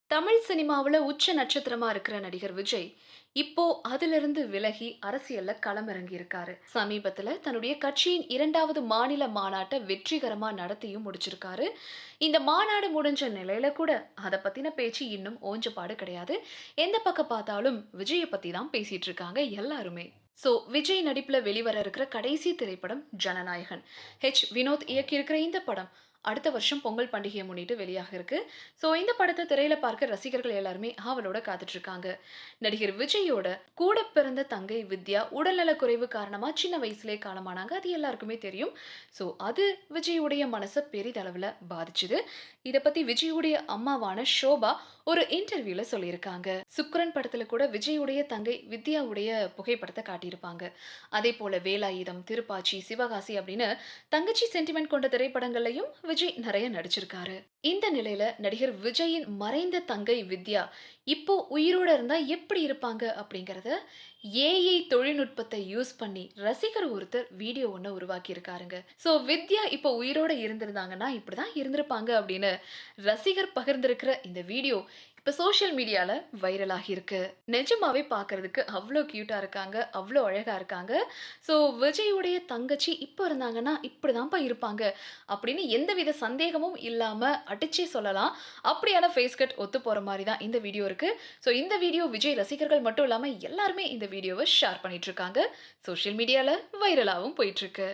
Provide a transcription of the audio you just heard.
தமிழ் சினிமாவுல உச்ச நட்சத்திரமா இருக்கிற நடிகர் விஜய், இப்போ அதிலிருந்து விலகி அரசியல்ல களமிறங்கி இருக்காரு. சமீபத்துல தன்னுடைய கட்சியின் 2வது மாநில மாநாட்ட வெற்றிகரமா நடத்தியும் முடிச்சிருக்காரு. இந்த மாநாடு முடிஞ்ச நிலையில கூட அத பத்தின பேச்சு இன்னும் ஓஞ்ச பாடு கிடையாது. எந்த பக்கம் பார்த்தாலும் விஜய பத்தி தான் பேசிட்டு இருக்காங்க எல்லாருமே. விஜய் நடிப்புல வெளிவர இருக்கிற கடைசி திரைப்படம் ஜனநாயகன். வினோத் இயக்கியிருக்கிற இந்த படம் அடுத்த வருஷம் பொங்கல் பண்டிகையை முன்னிட்டு வெளியாக இருக்கு. இந்த படத்த திரையில பார்க்க ரசிகர்கள் எல்லாருமே ஆவலோட காத்துட்டு இருக்காங்க. நடிகர் விஜயோட கூட பிறந்த தங்கை வித்யா உடல்நலக் குறைவு காரணமா சின்ன வயசுலயே காலமானாங்க. அது எல்லாருக்குமே தெரியும். அது விஜயுடைய மனச பெரிதளவுல பாதிச்சுது. இத பத்தி விஜயுடைய அம்மாவான ஷோபா ஒரு இன்டர்வியூல சொல்லியிருக்காங்க. சுக்ரன் படத்துல கூட விஜயுடைய தங்கை வித்யாவுடைய புகைப்படத்த காட்டியிருப்பாங்க. அதே போல வேலாயுதம், திருப்பாச்சி, சிவகாசி அப்படின்னு தங்கச்சி சென்டிமெண்ட் கொண்ட திரைப்படங்கள்லயும் விஜய் நிறைய நடிச்சிருக்காரு. இந்த நிலையில நடிகர் விஜயின் மறைந்த தங்கை வித்யா இப்போ உயிரோட இருந்தா எப்படி இருப்பாங்க அப்படிங்கறத ஏஐ தொழில்நுட்பத்தை யூஸ் பண்ணி ரசிகர் ஒருத்தர் வீடியோ ஒண்ணு உருவாக்கி இருக்காருங்க. வித்யா இப்போ உயிரோட இருந்திருந்தாங்கன்னா இப்படிதான் இருந்திருப்பாங்க அப்படின்னு ரசிகர் பகிர்ந்திருக்கிற இந்த வீடியோ இப்ப சோஷியல் மீடியால வைரல் ஆகியிருக்கு. நிஜமாவே பார்க்கறதுக்கு அவ்ளோ கியூட்டா இருக்காங்க. அவ்ளோ அழகா இருக்காங்க. விஜயுடைய தங்கச்சி இப்ப இருந்தாங்கன்னா இப்படிதான்ப்பா இருப்பாங்க அப்படின்னு எந்தவித சந்தேகமும் இல்லாம அடிச்சே சொல்லலாம். அப்படியான ஃபேஸ் கட் ஒத்து போற மாரி தான் இந்த வீடியோ இருக்கு. இந்த வீடியோ விஜய் ரசிகர்கள் மட்டும் இல்லாம எல்லாருமே இந்த வீடியோவ ஷேர் பண்ணிட்டு இருக்காங்க. சோஷியல் மீடியால வைரலாவும் போயிட்டு இருக்கு.